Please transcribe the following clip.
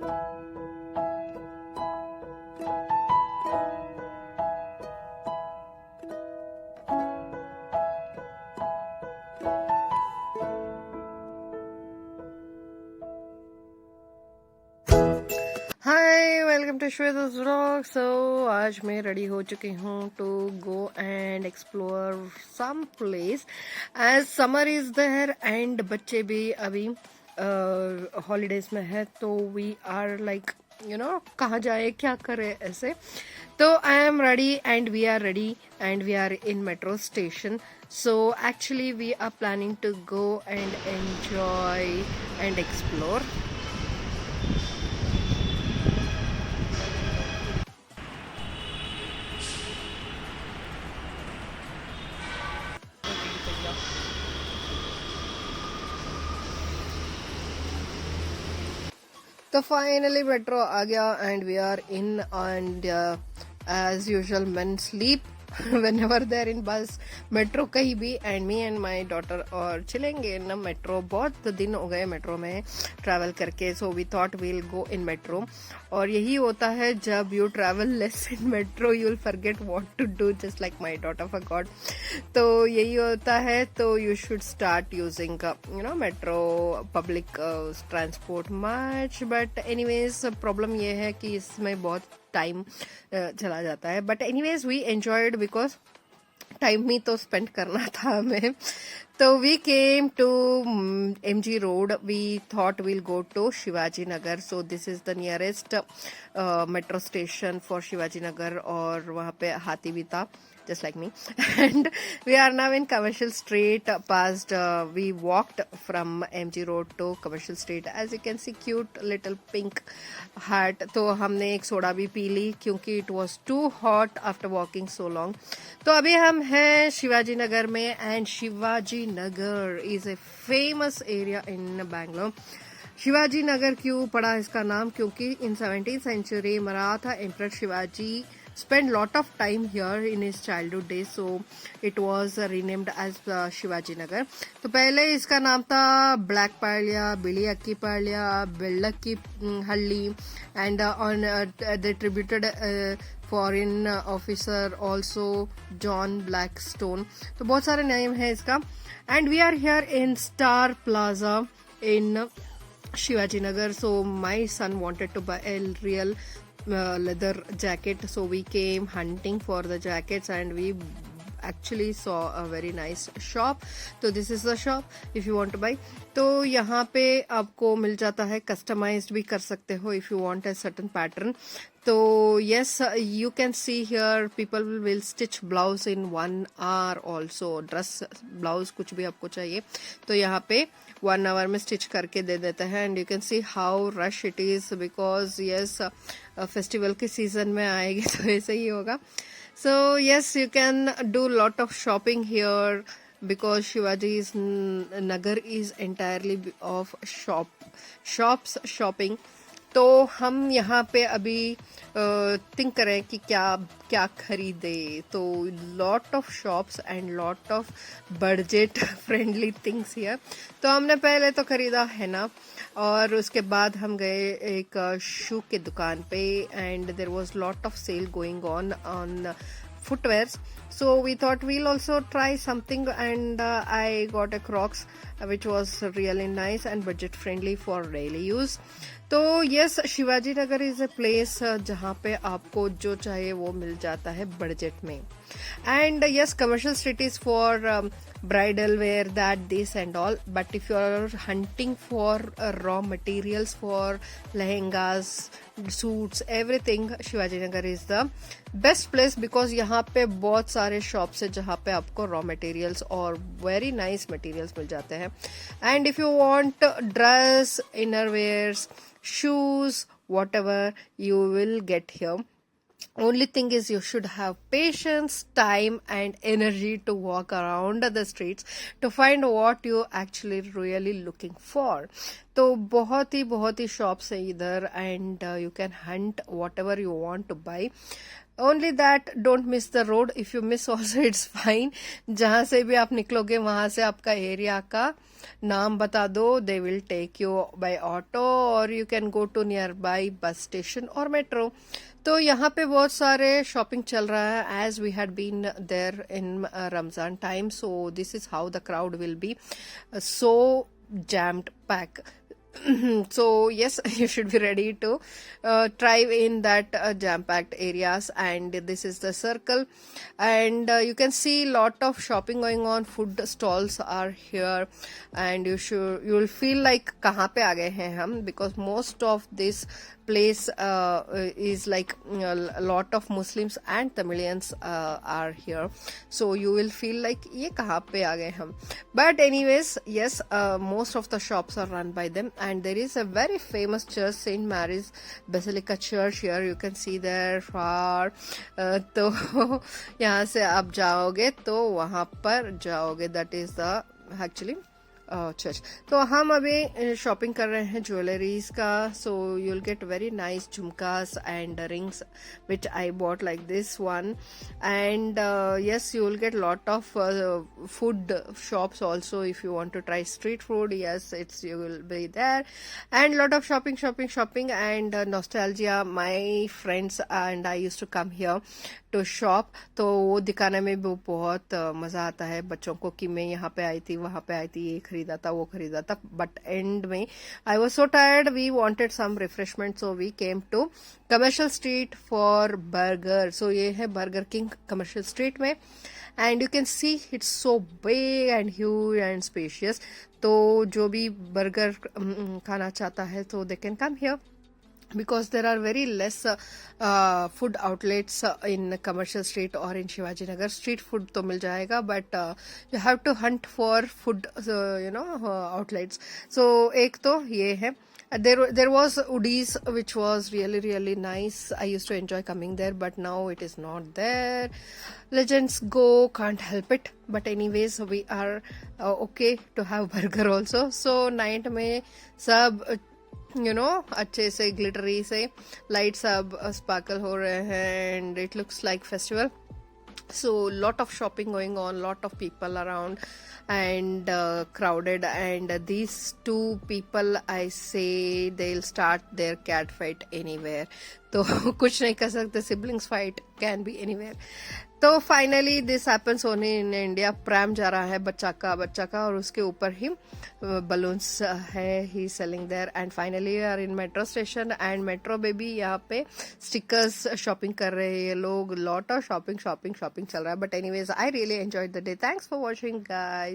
Hi, welcome to Shweta's vlog. So आज मैं ready हो चुकी हूँ to go and explore some place as summer is there and बच्चे भी अभी हॉलीडेज में है, तो वी आर लाइक कहाँ जाए क्या करे ऐसे। तो I am ready and we are ready and we are in metro station. So actually we are planning to go and enjoy and explore. तो फाइनली मेट्रो आ गया and we are in and as usual men sleep whenever they're in bus metro कहीं भी and me and my daughter और चलेंगे ना metro. बहुत दिन हो गए मेट्रो में ट्रैवल करके, so we thought we'll go in metro। और यही होता है जब you travel less in metro you'll forget what to do, just like my daughter forgot। तो यही होता है, तो you should start using metro public transport much, but anyways problem ये है कि इसमें बहुत टाइम चला जाता है। But anyways we enjoyed because time ही तो स्पेंड करना था हमें। तो we came to MG road. We thought will go to Shivaji Nagar, so this is the nearest metro station for Shivaji Nagar. और वहाँ पे हाथी भी था just like me and we are now in Commercial Street past we walked from MG Road to Commercial Street। as you can see cute little pink hut। तो हमने एक soda भी पी ली क्योंकि it was too hot after walking so long। तो अभी हम हैं शिवाजी नगर में and Shivaji Nagar is a famous area in Bangalore। Shivaji Nagar क्यों पड़ा इसका नाम? क्योंकि in 17th century Maratha emperor Shivaji spent lot of time here in his childhood days, so it was renamed as Shivaji Nagar। तो पहले इसका नाम था black पालिया, Billy Akki Paliya, Bellakki Halli and on they tributed foreign officer also John Blackstone. तो बहुत सारे name है इसका। And we are here in star plaza in Shivaji Nagar। So my son wanted to buy a real leather jacket, so we came hunting for the jackets and we actually saw a very nice shop। तो this is the shop if you want to buy। तो यहाँ पे आपको मिल जाता है, customised भी कर सकते हो if you want a certain pattern। तो yes, you can see here people will stitch blouse in 1 hour also। Dress blouse कुछ भी आपको चाहिए तो यहाँ पे 1 hour में स्टिच करके दे देते हैं। And you can see how rush it is because yes festival के सीजन में आएगी तो ऐसे ही होगा। So yes, you can do lot of shopping here because Shivaji's Nagar is entirely of shops shopping। तो हम यहाँ पे अभी थिंक करें कि क्या क्या खरीदे। तो lot of shops and lot of budget friendly things here. तो हमने पहले तो खरीदा है ना, और उसके बाद हम गए एक शू के दुकान पे and there was lot of sale going on footwears, so we thought we'll also try something and I got a Crocs which was really nice and budget friendly for daily use। तो yes, Shivaji Nagar is a place जहाँ पे आपको जो चाहिए वो मिल जाता है budget में। And yes, commercial street is for bridal wear, that this and all, but if you are hunting for raw materials for lehengas, suits, everything, Shivaji Nagar is the best place because यहाँ पे बहुत सारे shops है जहाँ पे आपको raw materials और very nice materials मिल जाते हैं। and if you want dress, innerwears, shoes, whatever you will get here। only thing is you should have patience, time and energy to walk around the streets to find what you actually really looking for। तो बहुत ही shops है इधर, and you can Hunt what ever you want two by. Only that don't miss the road. If you miss also it's fine. जहां से भी आप निकलोगे वहां से आपका एरिया का नाम बता दो. They will take you by auto, और you can go to nearby bus station और मेट्रो. तो यहाँ पे बहुत सारे शॉपिंग चल रहा है, as we had been there in Ramzan time. So this is how the crowd will be, so jammed pack. So yes, you should be ready to thrive in that jam-packed areas. And this is the circle, and you can see lot of shopping going on. Food stalls are here, and you will feel like kahan pe aa gaye hain hum, because most of this place is like a lot of Muslims and Tamilians are here, so you will feel like ye kahan pe aa gaye hum. But anyways, yes, most of the shops are run by them, and there is a very famous church, Saint Mary's Basilica Church. Here you can see there far. तो यहाँ से आप जाओगे तो वहाँ पर जाओगे, that is the actually church. तो हम अभी शॉपिंग कर रहे हैं ज्वेलरीज का. So you will get very nice झुमकास and rings which I bought like this one. And yes, you will get lot of food shops also. If you want to try street food, yes, you will be there. And lot of shopping and nostalgia. My friends and I used to come here to shop. तो वो दिखाने में भी बहुत मजा आता है बच्चों को कि मैं यहाँ पे आई थी, वहां पे आई थी, ये खरीदा था, वो खरीदा था. बट एंड में I was so tired, we wanted some refreshment, so we came to Commercial Street for burger. So ये है बर्गर किंग कमर्शियल स्ट्रीट में, and you can see it's so big and huge and spacious. तो जो भी burger खाना चाहता है तो they can come here, because there are very less food outlets in commercial street or in Shivaji Nagar. Street food to mil jayega, but you have to hunt for food outlets. So ek to ye hai. There was Udis, which was really nice. I used to enjoy coming there, but now it is not there. Legends go, can't help it. But anyways, we are okay to have burger also. So night में सब अच्छे से glittery से light सब sparkle हो रहे हैं, and it looks like festival. So lot of shopping going on, lot of people around, and crowded. And these two people, I say, they'll start their cat fight anywhere. तो कुछ नहीं कर सकते, siblings fight can be anywhere. तो finally this happens only in India. Pram जा रहा है बच्चा का और उसके ऊपर ही बलून्स है, he selling there. And finally are in metro station, and metro baby यहाँ पे स्टिकर्स शॉपिंग कर रहे हैं लोग. लॉट ऑफ शॉपिंग चल रहा है. But anyways, I really enjoyed the day. Thanks for watching guys.